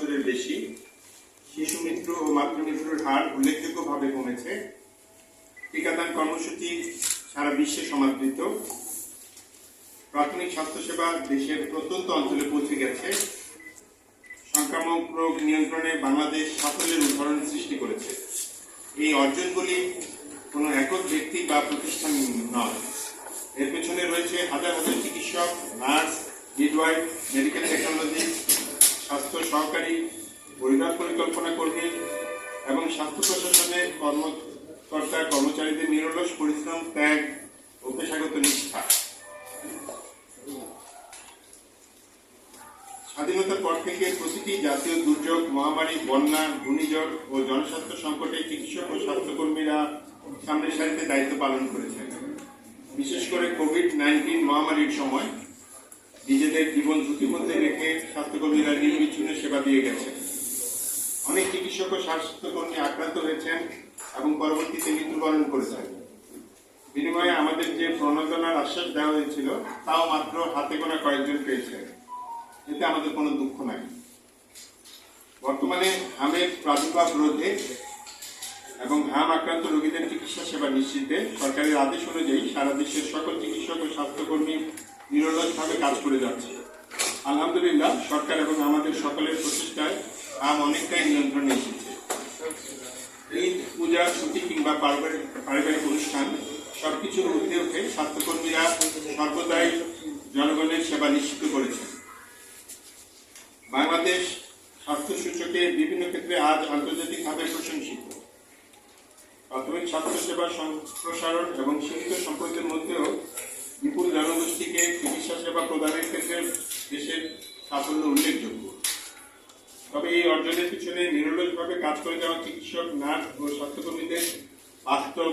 বছরের বেশি। শিশু মৃত্যু ও মাতৃমৃত্যুর হার উল্লেখযোগ্যভাবে কমেছে। টিকাদান কর্মসূচি সারা বিশ্বে সমাদৃত। প্রাথমিক স্বাস্থ্যসেবা দেশের প্রত্যন্ত অঞ্চলে পৌঁছে গেছে। সংক্রামক রোগ নিয়ন্ত্রণে বাংলাদেশ সাফল্যের উদাহরণ সৃষ্টি করেছে। এই অর্জনগুলি কোনো একক ব্যক্তি বা প্রতিষ্ঠান নয়, এর পেছনে রয়েছে হাজার হাজার চিকিৎসক, নার্স, মিডওয়াইফ, মেডিকেল টেকনোলজি, স্বাস্থ্য সহকারী, পরিবার পরিকল্পনা কর্মী এবং স্বাস্থ্য প্রশাসনের কর্মকর্তা কর্মচারীদের নিরলস পরিশ্রম, ত্যাগ ও পেশাগত নিষ্ঠা। স্বাধীনতার পর থেকে প্রতিটি জাতীয় দুর্যোগ, মহামারী, বন্যা, ঘূর্ণিঝড় ও জনস্বাস্থ্য সংকটে চিকিৎসক ও স্বাস্থ্যকর্মীরা সামনের সারিতে দায়িত্ব পালন করেছেন। বিশেষ করে কোভিড-19 মহামারীর সময় নিজেদের জীবন ঝুঁকির মধ্যে রেখে স্বাস্থ্যকর্মীরা নির্বিচ্ছিন্ন সেবা দিয়ে গেছেন। অনেক চিকিৎসক ও স্বাস্থ্যকর্মী আক্রান্ত হয়েছেন এবং পরবর্তীতে মৃত্যুবরণ করেছেন। বিনিময়ে আমাদের যে প্রণোদনার আশ্বাস দেওয়া হয়েছিল তাও মাত্র হাতে গোনা কয়েকজন পেয়েছেন। এতে আমাদের কোনো দুঃখ নাই। বর্তমানে হামের প্রাদুর্ভাব রোধে এবং হাম আক্রান্ত রোগীদের চিকিৎসা সেবা নিশ্চিতে সরকারের আদেশ অনুযায়ী সারা দেশের সকল চিকিৎসক ও স্বাস্থ্যকর্মী নিরলসভাবে কাজ করে যাচ্ছে। আলহামদুলিল্লাহ, সরকার এবং আমাদের সকলের প্রচেষ্টায় হাম অনেকটাই নিয়ন্ত্রণে এসেছে। ঈদ, পূজা, ছুটি কিংবা পারিবারিক অনুষ্ঠান সবকিছুর ঊর্ধ্বে উঠে স্বাস্থ্যকর্মীরা সর্বদাই জনগণের সেবা নিশ্চিত করেছেন। বাংলাদেশ স্বাস্থ্য সূচকে বিভিন্ন ক্ষেত্রে আজ আন্তর্জাতিকভাবে প্রশংসিত। প্রাথমিক স্বাস্থ্যসেবা সম্প্রসারণ এবং সীমিত সম্পদের মধ্যেও বিপুল জনগোষ্ঠীকে চিকিৎসা সেবা প্রদানের ক্ষেত্রে দেশের সাফল্য উল্লেখযোগ্য। তবে এই অর্জনের পিছনে নিরলসভাবে কাজ করে যাওয়া চিকিৎসক, নার্স ও স্বাস্থ্যকর্মীদের বাস্তব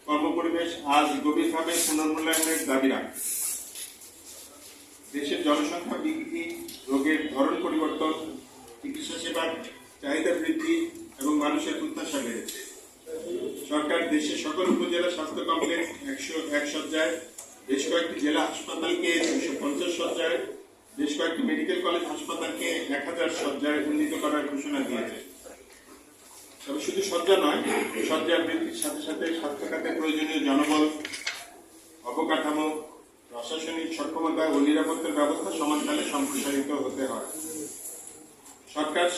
কর্মপরিবেশ আজ গভীরভাবে পুনর্মূল্যায়নের দাবি রাখে। দেশের জনসংখ্যা বৃদ্ধি, রোগের ধরন পরিবর্তন, চিকিৎসা সেবার চাহিদা বৃদ্ধি এবং মানুষের প্রত্যাশা বেড়েছে। সরকার দেশের সকল উপজেলা স্বাস্থ্য কমপ্লেক্স 101 শয্যায়, বেশ কয়েকটি জেলা হাসপাতালকে 250 শয্যায়, বেশ কয়েকটি মেডিকেল কলেজ হাসপাতালকে 1000 শয্যায় উন্নীত করার ঘোষণা দিয়েছে। তবে শুধু শয্যা নয়, শয্যা বৃদ্ধির সাথে সাথে স্বাস্থ্য খাতে প্রয়োজনীয় জনবল, অবকাঠামো, প্রশাসনিক সক্ষমতা ও নিরাপত্তার ব্যবস্থা সমানতালে সম্প্রসারিত হতে হয়। সরকারি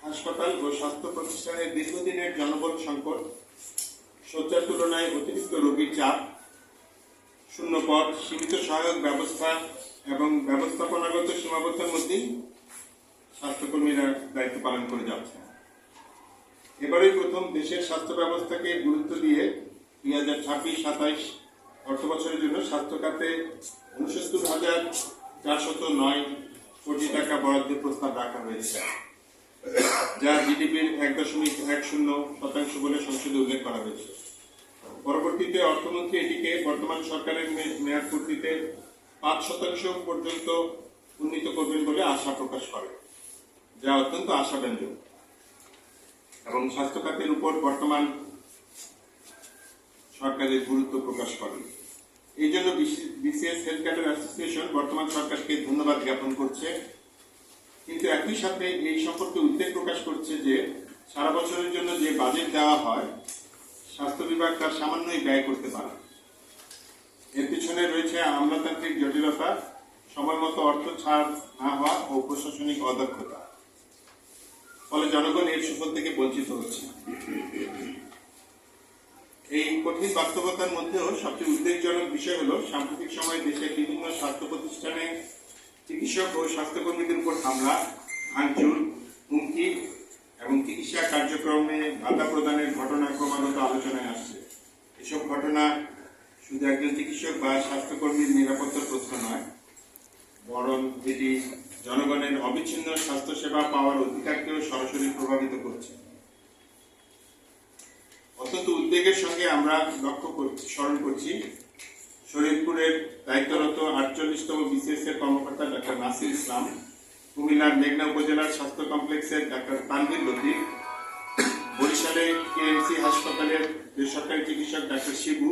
হাসপাতাল ও স্বাস্থ্য প্রতিষ্ঠানের দীর্ঘদিনের জনবল সংকট, শয্যার তুলনায় অতিরিক্ত রোগীর চাপ, শূন্য পদ, সীমিত সহায়ক ব্যবস্থা এবং ব্যবস্থাপনাগত সীমাবদ্ধতার মধ্যেই স্বাস্থ্যকর্মীরা দায়িত্ব পালন করে যাচ্ছে। এবারই প্রথম দেশের স্বাস্থ্য ব্যবস্থাকে গুরুত্ব দিয়ে 2026-27 অর্থ বছরের জন্য স্বাস্থ্য খাতে 69,409 কোটি টাকা বরাদ্দের প্রস্তাব রাখা হয়েছে, যা জিডিপির 1.10% বলে সংসদে উল্লেখ করা হয়েছে। পরবর্তীতে অর্থমন্ত্রী এটিকে বর্তমান সরকারের মেয়াদ পূর্তিতে 5% পর্যন্ত উন্নীত করবেন বলে আশা প্রকাশ করে, যা অত্যন্ত আশাব্যঞ্জক এবং স্বাস্থ্য খাতের উপর বর্তমান সরকারের গুরুত্ব প্রকাশ করে। এই জন্য বিসিএস হেলথ ক্যাডার অ্যাসোসিয়েশন বর্তমান সরকারকে ধন্যবাদ জ্ঞাপন করছে, কিন্তু একই সাথে এই সম্পর্কে উদ্বেগ প্রকাশ করছে যে সারা বছরের জন্য যে বাজেট দেওয়া হয় স্বাস্থ্য বিভাগ তার সামান্যই ব্যয় করতে পারে। এর পিছনে রয়েছে আমলাতান্ত্রিক জটিলতা, সময় মতো অর্থ ছাড় না হওয়া ও প্রশাসনিক অদক্ষতা। ফলে জনগণ এর সুফল থেকে বঞ্চিত হচ্ছে। এই কঠিন বাস্তবতার মধ্যেও সবচেয়ে উদ্বেগজনক বিষয় হল সাম্প্রতিক সময়ে দেশের বিভিন্ন স্বাস্থ্য প্রতিষ্ঠানে চিকিৎসক ও স্বাস্থ্যকর্মীদের উপর হামলা, ভাঙচুর, হুমকি এবং চিকিৎসা কার্যক্রমে বাধা প্রদানের ঘটনা ক্রমাগত আলোচনায় আসছে। এসব ঘটনা শুধু একজন চিকিৎসক বা স্বাস্থ্যকর্মীর নিরাপত্তার প্রশ্ন নয়, বরং এটি জনগণের অবিচ্ছিন্ন স্বাস্থ্যসেবা পাওয়ার অধিকারকেও সরাসরি প্রভাবিত করছে। অত্যন্ত উদ্বেগের সঙ্গে আমরা স্মরণ করছি শরীয়তপুরের দায়িত্বরত 48তম বিসিএস এর কর্মকর্তা ডাক্তার নাসির ইসলাম, কুমিল্লার মেঘনা উপজেলার স্বাস্থ্য কমপ্লেক্সের ডাক্তার তানভীর লতিফ, বরিশালে কেএমসি হাসপাতালের বেসরকারি চিকিৎসক ডাক্তার শিবু